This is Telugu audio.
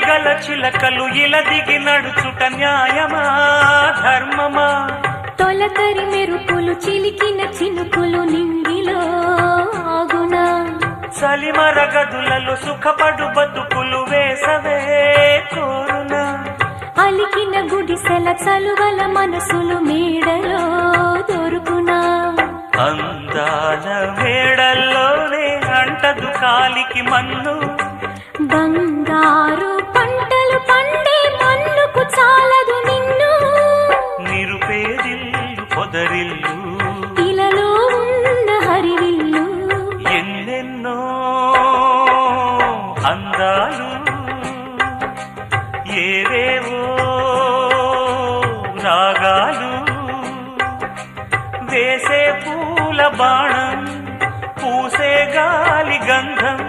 గల చిలకలు ఇలా దిగి నడుచుట న్యాయమా ధర్మమా? తొలకరి మెరుపులు చిలికిన చినుకులు నింగిలో ఆగునా? చలిమర గదులలో సుఖపడు బతుకులు వేసవే కోరునా? అలికిన గుడిసెల చలువల మనసులు మేడలో దొరుకునా? అందాల మేడల్లోనే అంటదు కాలికి మన్ను, బంగారు పంటలు పండే మన్నుకు చాలదు నిన్ను. నిరుపేదిల్లు పొదరిల్లు ఇలలో ఉన్న హరివిల్లు ఎన్నెన్నో అందాలు ఏవేవో రాగాలు వేసే పూల బాణం పూసే గాలి గంధం